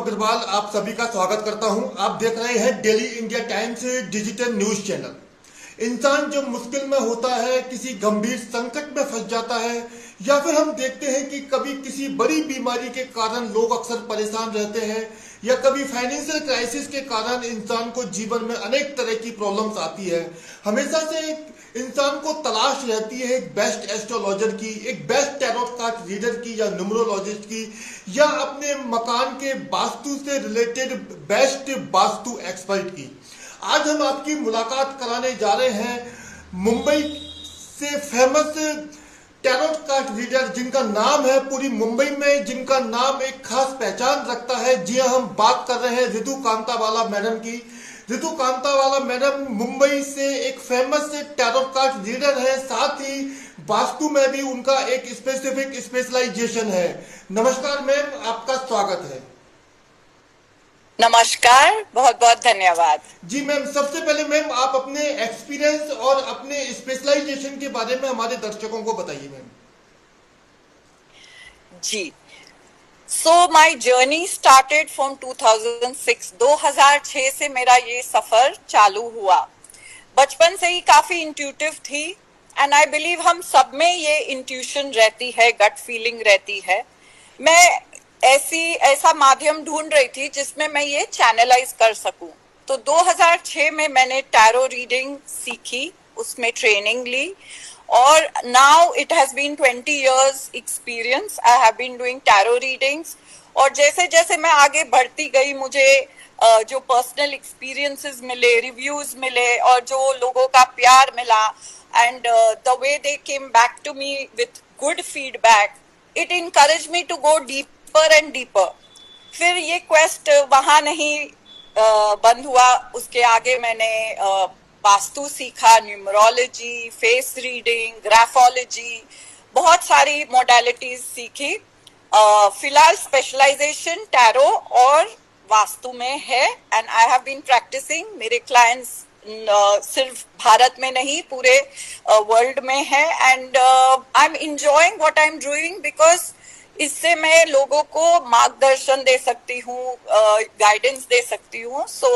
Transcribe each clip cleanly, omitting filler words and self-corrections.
अग्रवाल आप सभी का स्वागत करता हूं। आप देख रहे हैं daily India times digital news channel. इंसान जब मुश्किल में होता है, किसी गंभीर संकट में फंस जाता है, या फिर हम देखते हैं कि कभी किसी बड़ी बीमारी के कारण लोग अक्सर परेशान रहते हैं, या कभी फाइनेंशियल क्राइसिस के कारण इंसान को जीवन में अनेक तरह की प्रॉब्लम्स आती है। हमेशा से इंसान को तलाश रहती है एक बेस्ट एस्ट्रोलॉजर की, एक बेस्ट टैरोट कार्ड रीडर की, या न्यूमरोलॉजिस्ट की, या अपने मकान के वास्तु से रिलेटेड बेस्ट वास्तु एक्सपर्ट की। आज हम आपकी मुलाकात कराने जा रहे हैं मुंबई से फेमस टैरोट कार्ड रीडर जिनका नाम है पूरी मुंबई में, जिनका नाम एक खास पहचान रखता है। जी हाँ, हम बात कर रहे हैं रितु कांतावाला मैडम की। रितु कांतावाला मैडम मुंबई से एक फेमस टैरोट कार्ड रीडर है, साथ ही वास्तु में भी उनका एक स्पेसिफिक स्पेशलाइजेशन है। नमस्कार मैम, आपका स्वागत है। नमस्कार, बहुत बहुत धन्यवाद। जी मैम, सबसे पहले मैम आप अपने एक्सपीरियंस और अपने स्पेशलाइजेशन के बारे में हमारे दर्शकों को बताइए मैम। जी, so my journey started from 2006। 2006 से मेरा ये सफर चालू हुआ। बचपन से ही काफी इंट्यूटिव थी, एंड आई बिलीव हम सब में ये इंट्यूशन रहती है, गट फीलिंग रहती है। मैं ऐसा माध्यम ढूंढ रही थी जिसमें मैं ये चैनलाइज कर सकूं। तो 2006 में मैंने टैरो रीडिंग सीखी, उसमें ट्रेनिंग ली, और now it has been 20 years experience. I have been doing tarot readings, और जैसे जैसे मैं आगे बढ़ती गई मुझे जो पर्सनल एक्सपीरियंसेस मिले, रिव्यूज मिले, और जो लोगों का प्यार मिला, and the way they came back to me with good feedback, it encourage me to go deeper and deeper. फिर ये क्वेस्ट वहां नहीं बंद हुआ, उसके आगे मैंने वास्तु सीखा, न्यूमरोलॉजी, फेस रीडिंग, ग्राफोलॉजी, बहुत सारी मोडालिटीज सीखी। फिलहाल स्पेशलाइजेशन टैरो और वास्तु में है, and I have been practising. मेरे क्लाइंट्स सिर्फ भारत में नहीं, पूरे वर्ल्ड में है, and I am enjoying what I am doing, because इससे मैं लोगों को मार्गदर्शन दे सकती हूँ, गाइडेंस दे सकती हूँ। So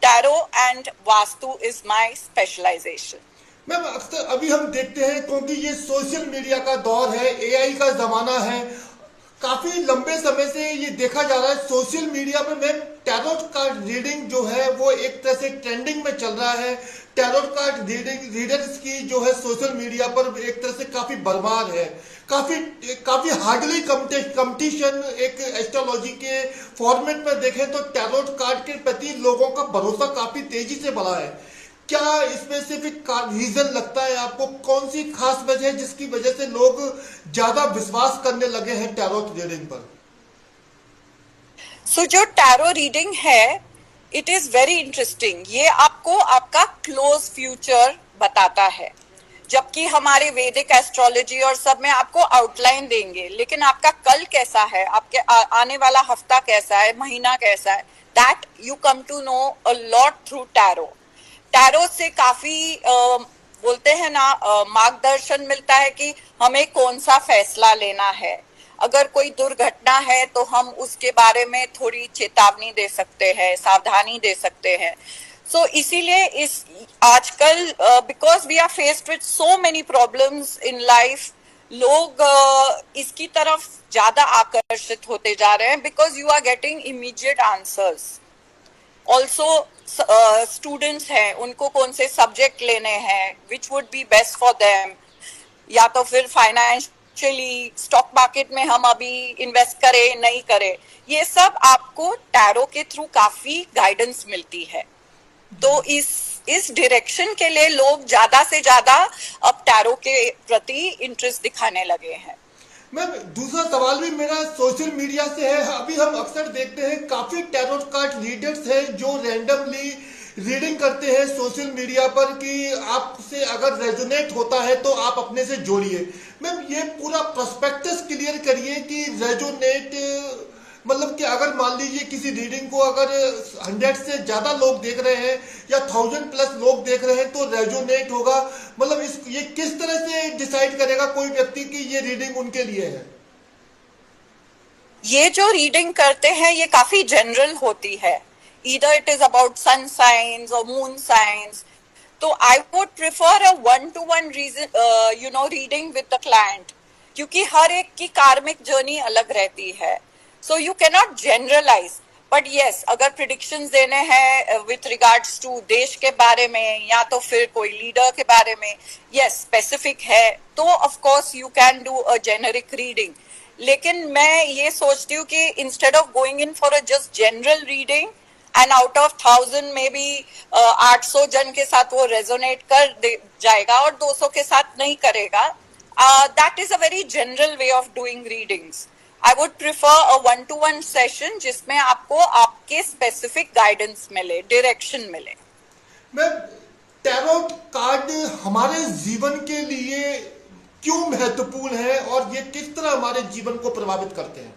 tarot and vastu is my specialization. Ma'am, अक्सर अभी हम देखते हैं, क्योंकि ये सोशल मीडिया का दौर है, एआई का जमाना है, काफी लंबे समय से ये देखा जा रहा है सोशल मीडिया में मैम टैरोट कार्ड रीडिंग जो है वो एक तरह से ट्रेंडिंग में चल रहा है। टैरोट कार्ड रीडर्स की जो है सोशल मीडिया पर एक तरह से काफी बरमार है, काफी हार्डली कंपटीशन। एक एस्ट्रोलॉजी के फॉर्मेट में देखें तो टैरोट कार्ड के प्रति लोगों का भरोसा काफी तेजी से बढ़ा है। क्या स्पेसिफिक रीजन लगता है आपको, कौन सी खास वजह है जिसकी वजह से लोग ज्यादा विश्वास करने लगे हैं टैरोट रीडिंग पर? सो जो टैरो रीडिंग है, इट इज वेरी इंटरेस्टिंग। ये आपको आपका क्लोज फ्यूचर बताता है, जबकि हमारे वैदिक एस्ट्रोलॉजी और सब में आपको आउटलाइन देंगे, लेकिन आपका कल कैसा है, आपके आने वाला हफ्ता कैसा है, महीना कैसा है, that you come to know a lot through tarot. Tarot से काफी बोलते हैं ना, मार्गदर्शन मिलता है कि हमें कौन सा फैसला लेना है। अगर कोई दुर्घटना है तो हम उसके बारे में थोड़ी चेतावनी दे सकते हैं, सावधानी दे सकते हैं। सो इसीलिए इस आजकल because we are faced with so many problems in life, लोग इसकी तरफ ज्यादा आकर्षित होते जा रहे हैं, because you are getting immediate answers. Also students हैं, उनको कौन से सब्जेक्ट लेने हैं, which would be best for them, या तो फिर फाइनेंशियली स्टॉक मार्केट में हम अभी इन्वेस्ट करें नहीं करें, ये सब आपको टैरो के थ्रू काफी गाइडेंस मिलती है। तो इस डायरेक्शन के लिए लोग ज्यादा से ज्यादा अब टैरो के प्रति इंटरेस्ट दिखाने लगे हैं। मैम, दूसरा सवाल भी मेरा सोशल मीडिया से है। अभी हम अक्सर देखते हैं काफी टैरोट कार्ड रीडर्स हैं जो रैंडमली रीडिंग करते हैं सोशल मीडिया पर कि आपसे अगर रेजोनेट होता है तो आप अपने से जोड़िए। मैम, ये पूरा प्रोस्पेक्टस क्लियर करिए कि रेजोनेट मतलब कि अगर मान लीजिए किसी रीडिंग को अगर 100 से ज्यादा लोग देख रहे हैं या 1000+ लोग देख रहे हैं तो रेजोनेट होगा, मतलब ये किस तरह से डिसाइड करेगा कोई व्यक्ति कि ये रीडिंग उनके लिए है? ये जो रीडिंग करते हैं ये काफी जनरल होती है, either it is about sun science और मून साइंस. तो I would prefer a one to one reason reading with the client, क्योंकि हर एक की कार्मिक जर्नी अलग रहती है. So you can not generalise, but yes अगर प्रिडिक्शंस देने हैं विथ रिगार्ड्स टू देश के बारे में या तो फिर कोई लीडर के बारे में, यस स्पेसिफिक है, तो of course you can do a generic reading. लेकिन मैं ये सोचती हूँ कि instead of going in for a just general reading and out of 1000 में भी 800 जन के साथ वो रेजोनेट कर जाएगा और 200 के साथ नहीं करेगा, that is a very general way of doing readings. I would prefer a one to one session जिसमें आपको आपके स्पेसिफिक गाइडेंस मिले, डायरेक्शन मिले. मैम, टैरोट कार्ड हमारे जीवन के लिए क्यों महत्वपूर्ण है और ये किस तरह हमारे जीवन को प्रभावित करते हैं?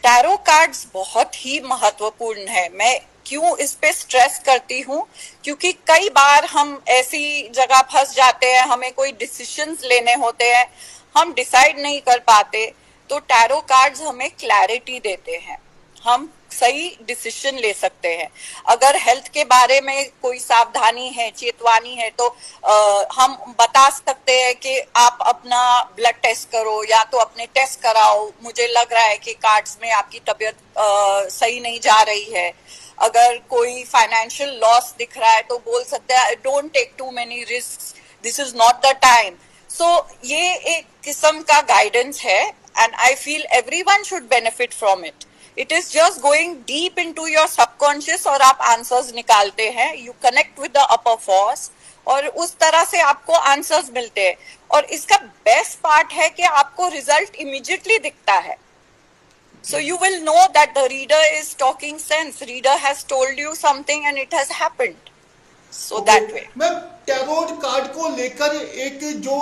टैरो कार्ड्स बहुत ही महत्वपूर्ण है. मैं क्यों इस पे स्ट्रेस करती हूँ, क्योंकि कई बार हम ऐसी जगह फंस जाते हैं, हमें कोई डिसीजंस लेने होते हैं, हम डिसाइड नहीं कर पाते, तो टैरो कार्ड्स हमें क्लैरिटी देते हैं, हम सही डिसीजन ले सकते हैं. अगर हेल्थ के बारे में कोई सावधानी है, चेतवानी है, तो हम बता सकते हैं कि आप अपना ब्लड टेस्ट करो या तो अपने टेस्ट कराओ, मुझे लग रहा है कि कार्ड्स में आपकी तबीयत सही नहीं जा रही है. अगर कोई फाइनेंशियल लॉस दिख रहा है तो बोल सकते हैं don't take too many risk, this is not the time. So ये एक किस्म का गाइडेंस है and I feel everyone should benefit from it. It is just going deep into your subconscious और आप आंसर्स निकालते हैं, you connect with the upper force और उस तरह से आपको आंसर्स मिलते हैं. और इसका बेस्ट पार्ट है कि आपको रिजल्ट इमीडिएटली दिखता है. So you will know that the reader is talking sense, reader has told you something and it has happened. So that way. Ma'am, tarot card को लेकर एक जो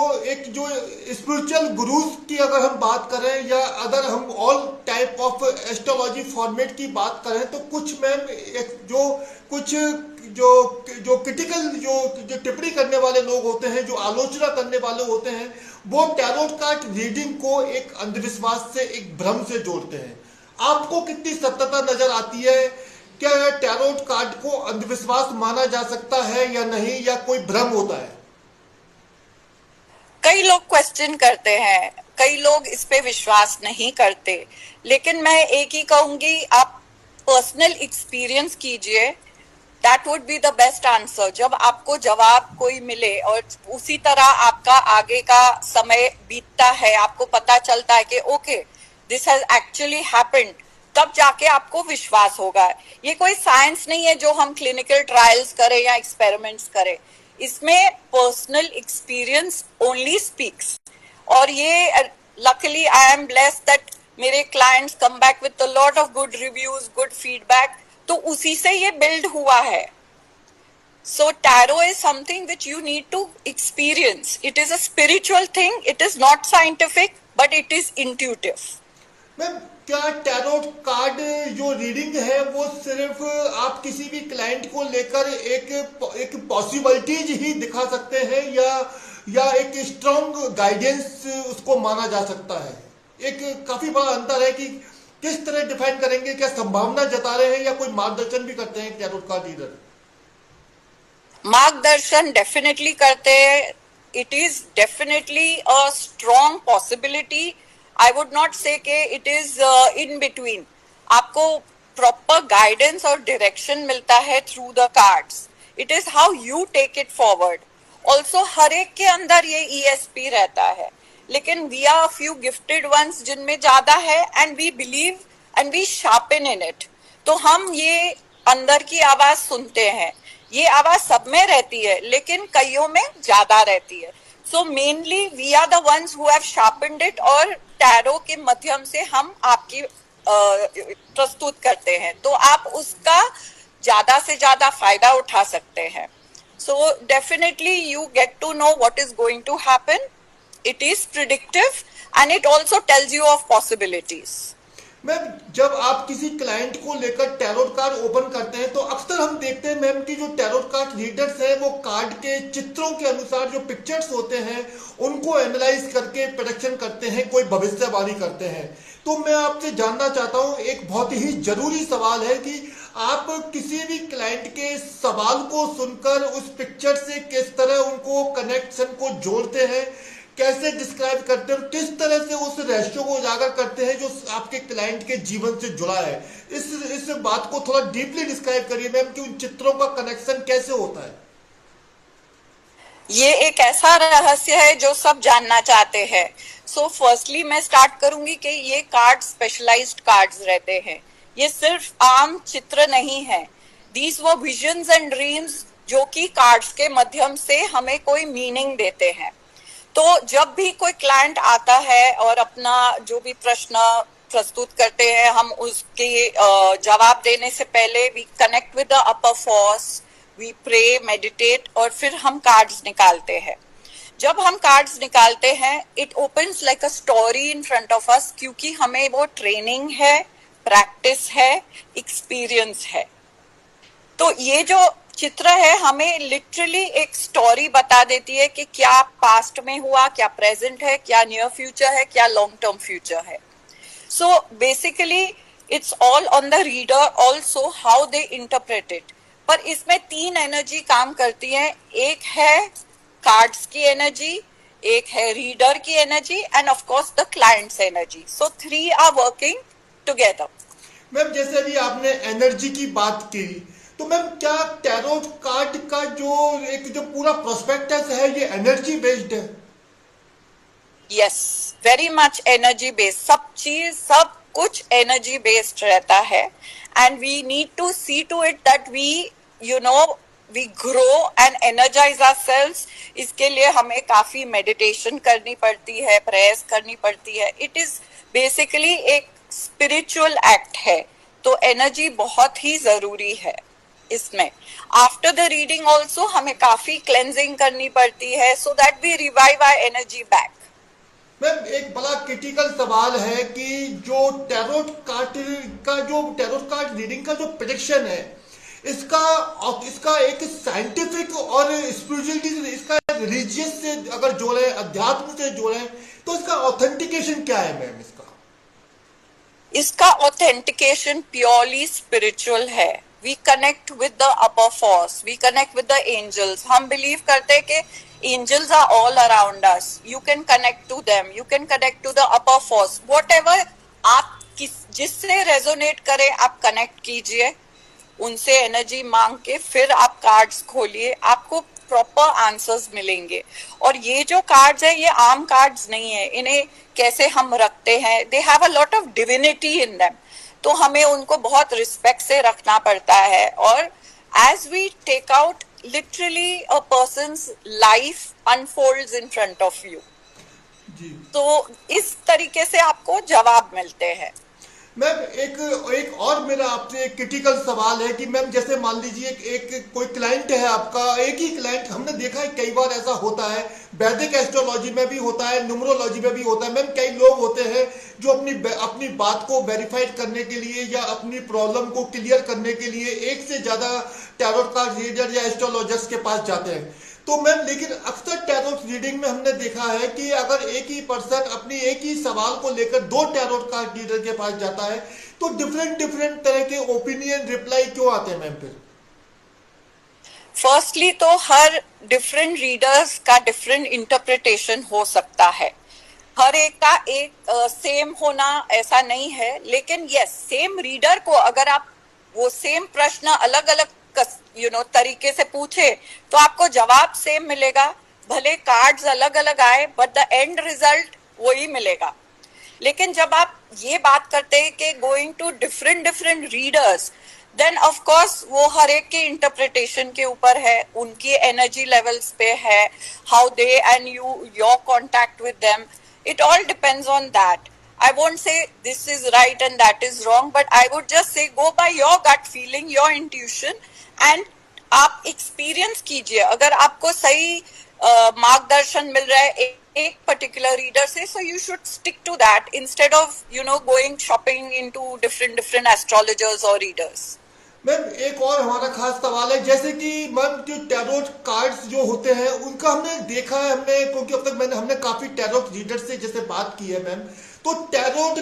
स्पिरिचुअल गुरुज की अगर हम बात करें या अगर हम all type of astrology format की बात करें तो कुछ मैम जो क्रिटिकल जो टिप्पणी करने वाले लोग होते हैं, जो आलोचना करने वाले होते हैं, वो टैरोट कार्ड रीडिंग को एक अंधविश्वास से, एक भ्रम से जोड़ते हैं. आपको कितनी सत्यता नजर आती है? क्या टैरोट कार्ड को अंधविश्वास माना जा सकता है या नहीं, या कोई भ्रम होता है? कई लोग क्वेश्चन करते हैं, कई लोग इस पे विश्वास नहीं करते, लेकिन मैं एक ही कहूंगी, आप पर्सनल एक्सपीरियंस कीजिए, that would be the best answer. जब आपको जवाब कोई मिले और उसी तरह आपका आगे का समय बीतता है, आपको पता चलता है कि okay this has actually happened, तब जाके आपको विश्वास होगा. ये कोई साइंस नहीं है जो हम क्लिनिकल ट्रायल्स करें या एक्सपेरिमेंट्स करें, इसमें पर्सनल एक्सपीरियंस ओनली स्पीक्स. और ये luckily I am blessed that मेरे clients come back with a lot of good reviews, good feedback, तो उसी से ये बिल्ड हुआ है. So tarot is something which you need to experience. It is a spiritual thing. It is not scientific, but it is intuitive. Ma'am, क्या tarot card जो reading है वो सिर्फ आप किसी भी क्लाइंट को लेकर एक पॉसिबिलिटीज ही दिखा सकते हैं या एक स्ट्रॉन्ग गाइडेंस उसको माना जा सकता है? एक काफी बड़ा अंतर है कि किस तरह डिफाइन करेंगे, क्या संभावना जता रहे हैं या कोई मार्गदर्शन भी करते हैं टैरोट कार्ड रीडर? मार्गदर्शन डेफिनेटली करते हैं. It is definitely a strong possibility. I would not say कि इट इज इन बिटवीन. आपको प्रॉपर गाइडेंस और डायरेक्शन मिलता है through the cards. It is how you take it forward. Also हर एक के अंदर ये ESP रहता है, लेकिन we are few gifted ones जिनमें ज्यादा है and we believe and we sharpen in it. तो हम ये अंदर की आवाज सुनते हैं, ये आवाज सब में रहती है लेकिन कईयों में ज्यादा रहती है. So mainly we are the ones who have sharpened it और टैरो के माध्यम से हम आपकी प्रस्तुत करते हैं, तो आप उसका ज्यादा से ज्यादा फायदा उठा सकते हैं. So definitely you get to know what is going to happen. It is predictive and it also tells you of possibilities. Ma'am जब आप किसी क्लाइंट को लेकर टैरोट कार्ड ओपन करते हैं तो अक्सर हम देखते हैं मैम कि जो टैरोट कार्ड रीडर्स हैं वो कार्ड के चित्रों के अनुसार जो पिक्चर्स होते हैं उनको एनालाइज करके प्रेडिक्शन करते हैं, कोई भविष्यवाणी करते हैं। तो मैं आपसे जानना चाहता हूं, एक बहुत ही जरूरी सवाल है कि आप किसी भी क्लाइंट के सवाल को सुनकर उस पिक्चर से किस तरह उनको कनेक्शन को जोड़ते हैं, कैसे डिस्क्राइब करते हैं, किस तरह से उस रहस्य को उजागर करते हैं जो आपके क्लाइंट के जीवन से जुड़ा है। इस बात को थोड़ा डीपली डिस्क्राइब करिए मैम कि उन चित्रों का कनेक्शन कैसे होता है। ये एक ऐसा रहस्य है जो सब जानना चाहते हैं। सो फर्स्टली मैं स्टार्ट करूंगी कि ये कार्ड स्पेशलाइज्ड कार्ड्स रहते हैं, ये सिर्फ आम चित्र नहीं है। दीज वो विजन्स एंड ड्रीम्स जो कि कार्ड्स के माध्यम से हमें कोई मीनिंग देते हैं। तो जब भी कोई क्लाइंट आता है और अपना जो भी प्रश्न प्रस्तुत करते हैं, हम उसके जवाब देने से पहले we connect with the upper force, we pray, meditate और फिर हम कार्ड्स निकालते हैं। जब हम कार्ड्स निकालते हैं it opens like a story in front of us, क्योंकि हमें वो ट्रेनिंग है, प्रैक्टिस है, एक्सपीरियंस है। तो ये जो चित्र है हमें लिटरली एक स्टोरी बता देती है कि क्या पास्ट में हुआ, क्या प्रेजेंट है, क्या नियर फ्यूचर है, क्या लॉन्ग टर्म फ्यूचर है। So basically it's all on the reader also how they interpret it. पर इसमें तीन एनर्जी काम करती है, एक है कार्ड्स की एनर्जी, एक है रीडर की energy and of course the client's energy. So three are working together. Ma'am जैसे अभी आपने एनर्जी की बात की, तो मैम क्या टैरोट कार्ड का जो पूरा प्रोस्पेक्टस है ये एनर्जी बेस्ड है? Yes, very much energy based. सब चीज, सब कुछ एनर्जी बेस्ड रहता है and we need to see to it that we we grow and energise ourselves. इसके लिए हमें काफी मेडिटेशन करनी पड़ती है, प्रेयर्स करनी पड़ती है। इट इज बेसिकली एक स्पिरिचुअल एक्ट है, तो एनर्जी बहुत ही जरूरी है इसमें। आफ्टर द रीडिंग ऑल्सो हमें काफी क्लेंजिंग करनी पड़ती है so that we revive our energy back. Ma'am एक बड़ा क्रिटिकल सवाल है कि जो टैरोट कार्ड रीडिंग का जो प्रेडिक्शन है, इसका एक साइंटिफिक और स्पिरिचुअलिटी, इसका रिलीजियस से अगर जोड़े, अध्यात्म से जोड़े, तो इसका ऑथेंटिकेशन क्या है मैम? इसका ऑथेंटिकेशन प्योरली स्पिरिचुअल है। We connect with the upper force, we connect with the angels. हम बिलीव करते हैं कि angels are all around us, you can connect to them, you can connect to the upper force. Whatever आप जिससे resonate करें आप connect कीजिए, उनसे एनर्जी मांग के फिर आप कार्ड्स खोलिए, आपको प्रॉपर आंसर्स मिलेंगे। और ये जो कार्ड्स है ये आम कार्ड्स नहीं है, इन्हें कैसे हम रखते हैं, they have a lot of divinity in them, तो हमें उनको बहुत रिस्पेक्ट से रखना पड़ता है। और as we take out, literally a person's life unfolds in front of you, तो इस तरीके से आपको जवाब मिलते हैं। मैम एक और मेरा आपसे एक क्रिटिकल सवाल है कि मैम जैसे मान लीजिए एक कोई क्लाइंट है आपका, एक ही क्लाइंट, हमने देखा है कई बार ऐसा होता है, वैदिक एस्ट्रोलॉजी में भी होता है, न्यूमरोलॉजी में भी होता है। मैम कई लोग होते हैं जो अपनी बात को वेरीफाइड करने के लिए या अपनी प्रॉब्लम को क्लियर करने के लिए एक से ज्यादा टैरोट कार्ड रीडर या एस्ट्रोलॉजर्स के पास जाते हैं। तो मैम लेकिन अक्सर टैरोट रीडिंग में हमने देखा है कि अगर एक ही पर्सन अपनी एक ही सवाल को लेकर दो टैरोट कार्ड रीडर के पास जाता है तो डिफरेंट तरह के ओपिनियन रिप्लाई क्यों आते हैं मैम? फिर फर्स्टली तो हर डिफरेंट रीडर्स का डिफरेंट इंटरप्रिटेशन हो सकता है, हर एक का एक सेम होना ऐसा नहीं है। लेकिन यस, सेम रीडर को अगर आप वो सेम प्रश्न अलग अलग तरीके से पूछे तो आपको जवाब सेम मिलेगा, भले कार्ड्स अलग अलग आए बट द एंड रिजल्ट वही मिलेगा। लेकिन जब आप ये बात करते हैं कि going to different readers, then of course वो हर एक के इंटरप्रिटेशन के ऊपर है, उनकी एनर्जी लेवल्स पे है, how they and your contact with them, it all depends on that. I won't say this is right and that is wrong, but I would just say go by your gut feeling, your intuition, and आप experience कीजिए। अगर आपको सही मार्गदर्शन मिल रहा है एक particular reader से, so you should stick to that instead of going shopping into different different astrologers और रीडर्स। मैम एक और हमारा खास सवाल है, जैसे कि मैम जो टैरोट कार्ड्स जो होते हैं उनका हमने देखा है, हमने क्योंकि अब तक हमने काफी टैरोट रीडर से जैसे बात की है मैम, तो टैरोट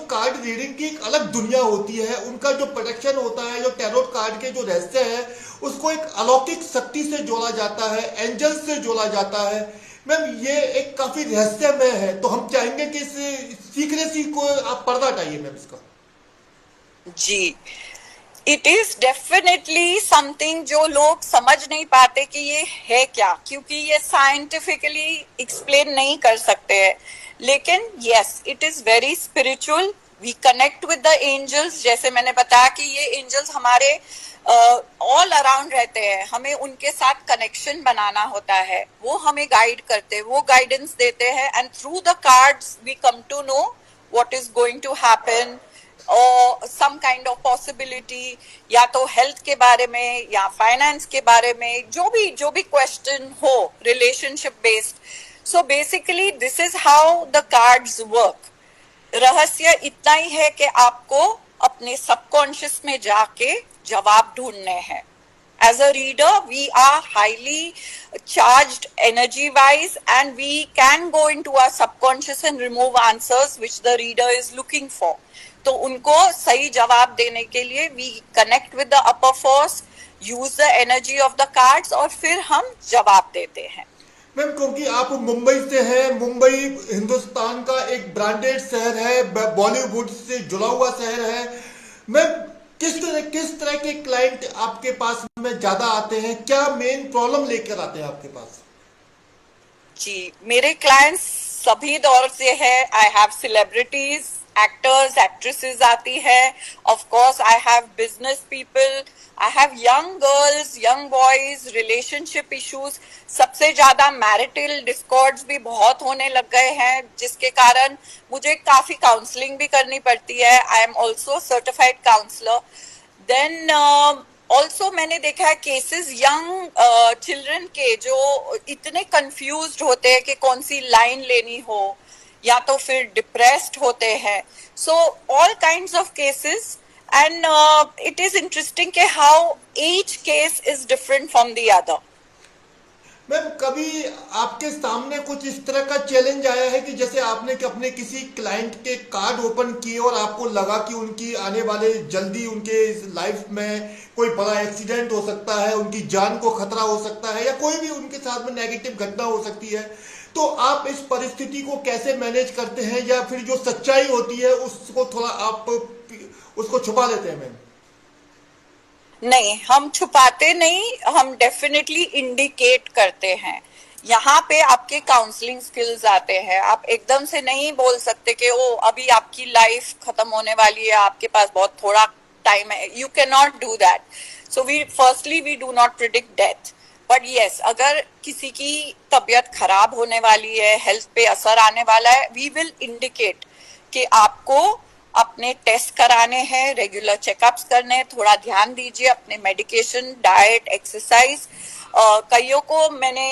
कार्ड रीडिंग की एक अलग दुनिया होती है, उनका जो प्रोडक्शन होता है, जो टैरोट कार्ड के जो रहस्य है उसको एक अलौकिक शक्ति से जोड़ा जाता है, एंजल से जोड़ा जाता है। मैम ये एक काफी रहस्यमय है, तो हम चाहेंगे कि इस सीक्रेसी को आप पर्दा हटाइए मैम इसका। जी, इट इज डेफिनेटली समथिंग जो लोग समझ नहीं पाते कि ये है क्या, क्योंकि ये साइंटिफिकली एक्सप्लेन नहीं कर सकते हैं। लेकिन yes, it is very spiritual. We connect with the angels, जैसे मैंने बताया कि ये एंजल्स हमारे ऑल अराउंड रहते हैं, हमें उनके साथ कनेक्शन बनाना होता है, वो हमें गाइड करते हैं, वो गाइडेंस देते हैं, and through the cards we come to know what is going to happen और सम काइंड ऑफ पॉसिबिलिटी, या तो हेल्थ के बारे में या फाइनेंस के बारे में, जो भी क्वेश्चन हो relationship based. So basically this is how the cards work. रहस्य इतना ही है कि आपको अपने सबकॉन्शियस में जाके जवाब ढूंढने हैं। As a reader, we are highly charged energy-wise, and we can go into our subconscious and remove answers which the reader is looking for. तो उनको सही जवाब देने के लिए we connect with the upper force, use the energy of the cards, और फिर हम जवाब देते हैं। मैम क्योंकि आप मुंबई से हैं, मुंबई हिंदुस्तान का एक ब्रांडेड शहर है, बॉलीवुड से जुड़ा हुआ शहर है। मैम किस तरह के क्लाइंट आपके पास में ज्यादा आते हैं, क्या मेन प्रॉब्लम लेकर आते हैं आपके पास? जी, मेरे क्लाइंट्स सभी दौर से है। I have celebrities, actors, actresses आती है, of course I have business people, I have young girls, young boys, relationship issues. सबसे ज्यादा मैरिटल डिस्कॉर्ड्स भी बहुत होने लग गए हैं, जिसके कारण मुझे काफी काउंसलिंग भी करनी पड़ती है। I am also certified counsellor. Then also मैंने देखा है केसेस यंग चिल्ड्रन के जो इतने कंफ्यूज्ड होते हैं कि कौन सी लाइन लेनी हो, या तो फिर डिप्रेस्ड होते हैं। So all kinds of cases, and it is interesting कि how each case is different from the other. Ma'am कभी आपके सामने कुछ इस तरह का चैलेंज आया है कि जैसे आपने कि अपने किसी क्लाइंट के कार्ड ओपन किए और आपको लगा कि उनकी आने वाले जल्दी उनके लाइफ में कोई बड़ा एक्सीडेंट हो सकता है, उनकी जान को खतरा हो सकता है, या कोई भी उनके साथ में नेगेटिव घटना हो सकती है, तो आप इस परिस्थिति को कैसे मैनेज करते हैं, या फिर जो सच्चाई होती है उसको थोड़ा आप उसको छुपा लेते हैं? मैम नहीं, हम छुपाते नहीं, हम डेफिनेटली इंडिकेट करते हैं। यहाँ पे आपके काउंसलिंग स्किल्स आते हैं। आप एकदम से नहीं बोल सकते कि ओ अभी आपकी लाइफ खत्म होने वाली है, आपके पास बहुत थोड़ा टाइम है। You can not do that. So we do not predict death, but yes, अगर किसी की तबीयत खराब होने वाली है, हेल्थ पे असर आने वाला है, वी विल इंडिकेट कि आपको अपने टेस्ट कराने हैं, रेगुलर चेकअप्स करने हैं, थोड़ा ध्यान दीजिए अपने मेडिकेशन, डाइट, एक्सरसाइज। कईयों को मैंने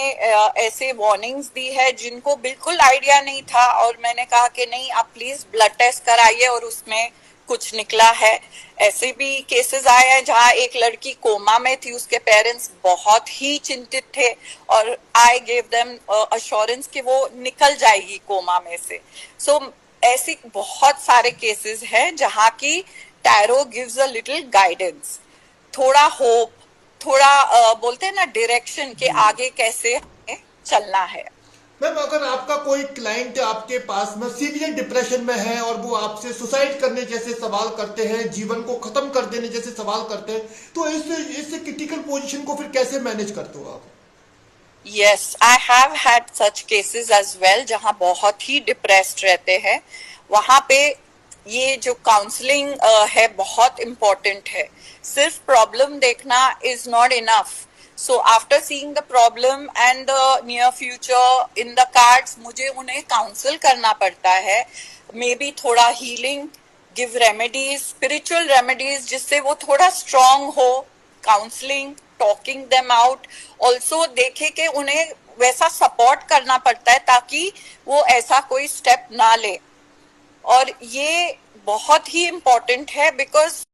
ऐसे वार्निंग्स दी है जिनको बिल्कुल आइडिया नहीं था, और मैंने कहा कि नहीं, आप प्लीज ब्लड टेस्ट कराइए, और उसमें कुछ निकला है। ऐसे भी केसेस आए हैं जहाँ एक लड़की कोमा में थी, उसके पेरेंट्स बहुत ही चिंतित थे, और आई गेव देम अश्योरेंस कि वो निकल जाएगी कोमा में से। सो ऐसी बहुत सारे केसेस हैं जहाँ की tarot gives a little guidance, थोड़ा होप, थोड़ा बोलते हैं ना डायरेक्शन के आगे कैसे चलना है। मैम अगर आपका कोई क्लाइंट आपके पास में सीवियर डिप्रेशन में है और वो आपसे सुसाइड करने जैसे सवाल करते हैं, जीवन को खत्म कर देने जैसे सवाल करते हैं, तो इस क्रिटिकल पोजीशन को फिर कैसे मैनेज करते हो आप? Yes, I have had such cases as well जहाँ बहुत ही डिप्रेस्ड रहते हैं। वहाँ पे ये जो काउंसलिंग है बहुत इम्पोर्टेंट है। सिर्फ प्रॉब्लम देखना is not enough. So after seeing the problem and the near future in the cards, मुझे उन्हें काउंसल करना पड़ता है। मे बी थोड़ा healing, give remedies, spiritual remedies, जिससे वो थोड़ा स्ट्रांग हो, counselling, talking them out, also देखे कि उन्हें वैसा सपोर्ट करना पड़ता है ताकि वो ऐसा कोई स्टेप ना ले। और ये बहुत ही इम्पोर्टेंट है बिकॉज